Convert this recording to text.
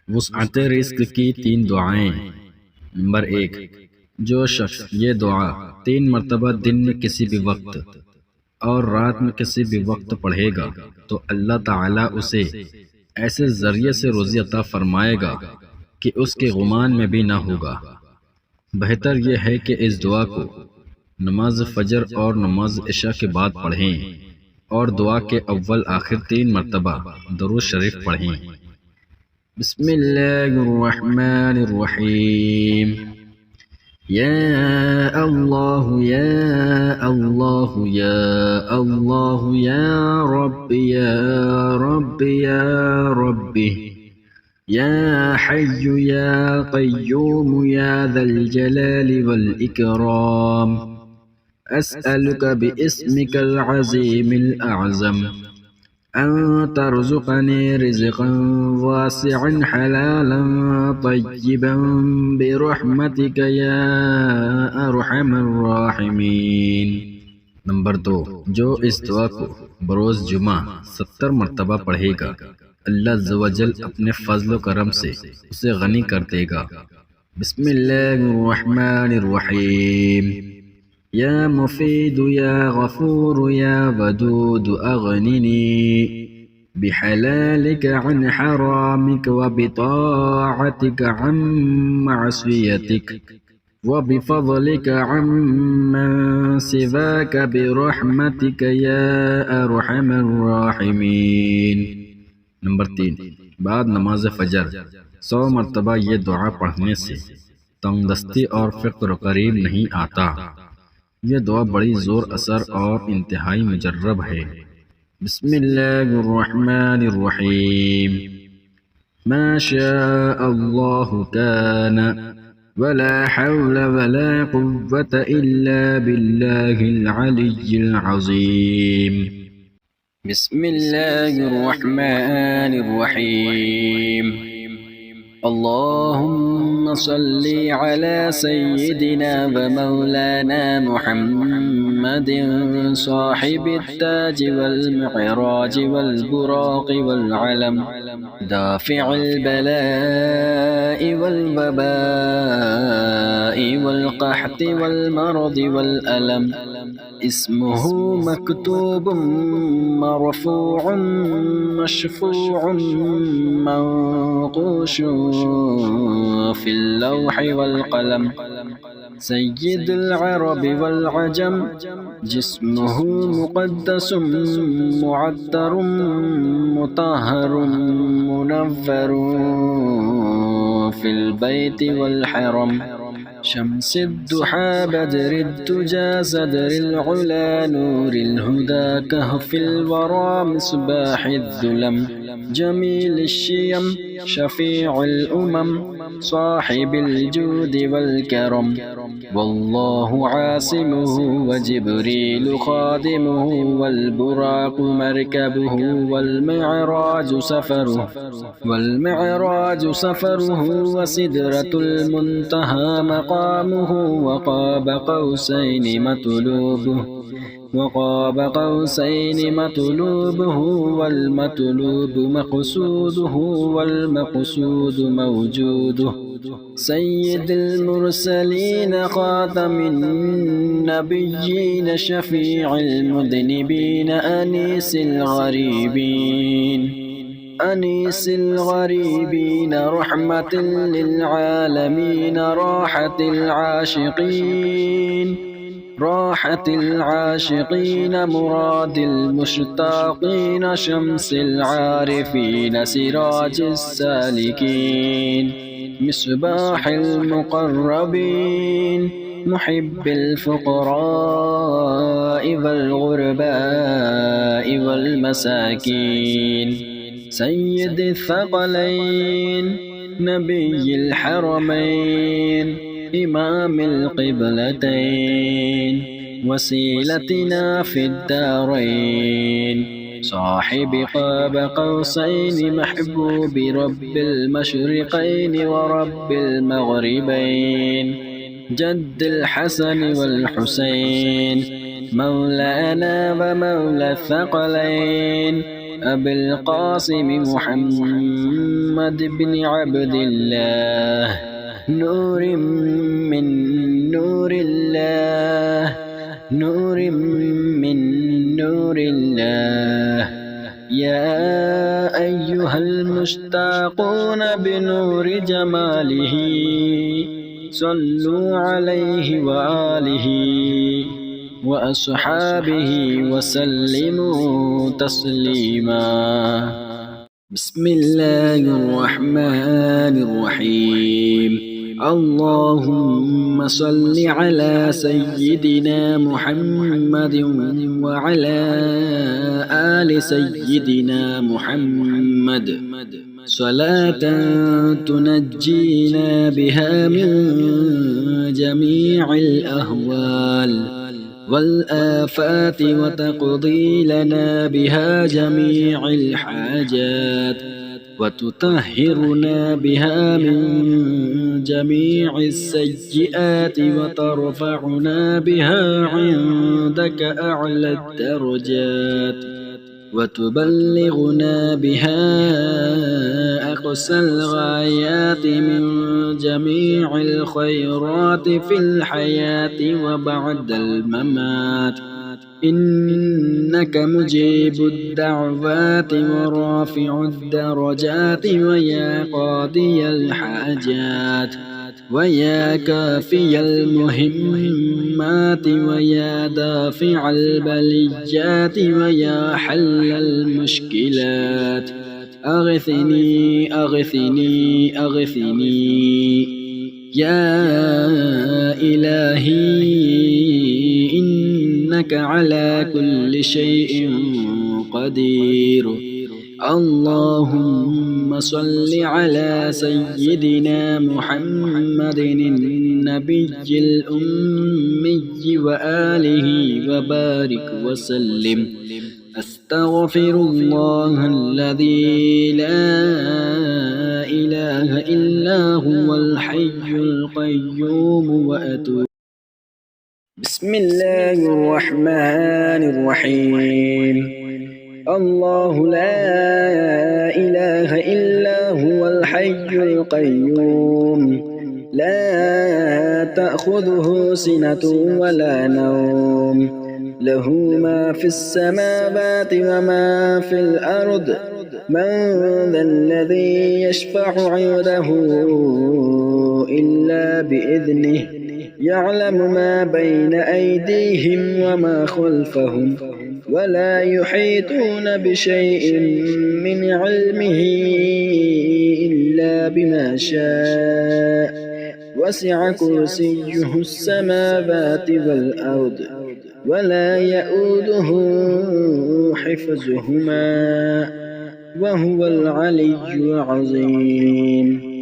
वुसअत रिज़्क़ की 3 दुआएं। नंबर 1, जो शख्स ये दुआ 3 मरतबा दिन में किसी भी वक्त और रात में किसी भी वक्त पढ़ेगा तो अल्लाह ताला उसे ऐसे ज़रिए से रोज़ी अता फरमाएगा कि उसके गुमान में भी ना होगा। बेहतर यह है कि इस दुआ को नमाज फ़जर और नमाज इशा के बाद पढ़ें और दुआ के अव्वल आखिर 3 मरतबा दरूद शरीफ पढ़ें। बिस्मिल्लाहिर्रहमानिर्रहीम। या अल्लाह या अल्लाह या अल्लाह या रब्बी या रब्बी या रब्बी या हय्यु या क़य्यूम या ज़ल जलालि वल इकराम। अस्अलुका बिइस्मिकल अज़ीमिल अअज़म अन तर्ज़ुक़नी रिज़्क़न वासिअन हलालन तय्यिबन बिरहमतिका या अरहमर राहिमीन। नंबर 2, जो इस दुआ को बरोज़ जुमा 70 मरतबा पढ़ेगा अल्लाह अज़्ज़ व जल अपने फज़्ल व करम से उसे गनी कर देगा। बिस्मिल्लाहिर्रहमानिर्रहीम। या मुफीद या गफूर या वदूद अगनिनी बिहलालिक अन हरामिक व बिताअतिक अन मअसियतिक व बिफज़लिक अम्मन सिवाक बिरहमतिक या अरहमर राहिमीन। नंबर 3, बाद नमाज फ़जर 100 मरतबा ये दुआ पढ़ने से तंगदस्ती और फ़क्र करीब नहीं आता। यह दुआ बड़ी ज़ोर असर और इंतहाई मुजर्रब है। बिस्मिल्लाहिर्रहमानिर्रहीम। मा शाअल्लाहु कान वला हौला वला कुव्वता इल्ला बिल्लाहिल अलिय्यिल अज़ीम। बिस्मिल्लाहिर्रहमानिर्रहीम। अल्लाहुम्मा सल्ली अला सय्यिदिना व मौलाना मुहम्मदिन साहिबित ताज वल मिअराज वल बुराक़ वल अलम दाफ़िअल बलाइ वल वबाइ वल क़हति वल मरद वल अलम। इस्मुहु मक्तूबुन मरफ़ूउन मशफ़ूउन मंक़ूशुन फ़िल लौहि वल क़लम। सय्यिदुल अरब वल अजम जिस्मुहु मुक़द्दसुन मुअत्तरुन मुतहहरुन मुनव्वरुन फ़िल बैति वल हरम। शम्सिद्दुहा बद्रिद्दुजा सदरिल उला नूरिल हुदा कहफ़िल वरा मिस्बाहिद्दुलम। जमीलिश्शियम शफ़ीउल उमम साहिबिल जूदि वल करम। वल्लाहु आसिमुहु व जिब्रीलु खादिमुहु वल बुराक़ु मरकबुहु वल मिअराजु सफ़रुहु व सिदरतुल मुंतहा मक़ामुहु व क़ाब क़ौसैनि मतलूबुहु वल मतलूबु मक़सूदुहु वल मक़सूदु मौजूदुहु। सय्यिदुल मुरसलीन ख़ातमिन नबिय्यीन शफ़ीइल मुज़निबीन अनीसिल गरीबीन रहमतिल लिल आलमीन राहतिल आशिक़ीन मुरादिल मुश्ताक़ीन शम्सिल आरिफ़ीन सिराजिस सालिकीन मिस्बाहिल मुक़र्रबीन मुहिब्बिल फ़ुक़राइ वल ग़ुरबाइ वल मसाकीन। सय्यिदिल थक़लैन नबिय्यिल हरमैन इमामिल क़िबलतैन वसीलतिना फ़िद्दारैन साहिबि क़ाब क़ौसैन महबूबि रब्बिल मशरिक़ैन व रब्बिल मग़रिबैन। जद्दिल हसन वल हुसैन मौलाना व मौला थक़लैन أبي القاسم محمد بن عبد الله، نور من نور الله، نور من نور الله. يا أيها المشتاقون بنور جماله، صلوا عليه وآله وأصحابه وسلموا تسليما. بسم الله الرحمن الرحيم. اللهم صل على سيدنا محمد وعلى آل سيدنا محمد، صلاة تنجينا بها من جميع الأهوال والآفات، وتقضي لنا بها جميع الحاجات، وتطهرنا بها من جميع السيئات، وترفعنا بها عندك أعلى الدرجات، وتبلغنا بها أقصى الغايات من جميع الخيرات في الحياة وبعد الممات. إنك مجيب الدعوات ورافع الدرجات، ويا قاضي الحاجات، ويا كافي المهمات، ويا دافع البليات، ويا حل المشكلات. أغثني أغثني أغثني يا إلهي، إنك على كل شيء قدير. اللهم صل على سيدنا محمد النبي الأمي وآله وبارك وسلم. أستغفر الله الذي لا إله إلا هو الحي القيوم وأتوب. بسم الله الرحمن الرحيم. الله لا إله إلا هو الحي القيوم، لا تأخذه سنة ولا نوم، له ما في السماوات وما في الأرض. من ذا الذي يشفع عنده إلا بإذنه، يعلم ما بين أيديهم وما خلفهم، ولا يحيطون بشيء من علمه إلا بما شاء. وسع كرسيه السماوات والأرض، ولا يئوده حفظهما، وهو العلي العظيم.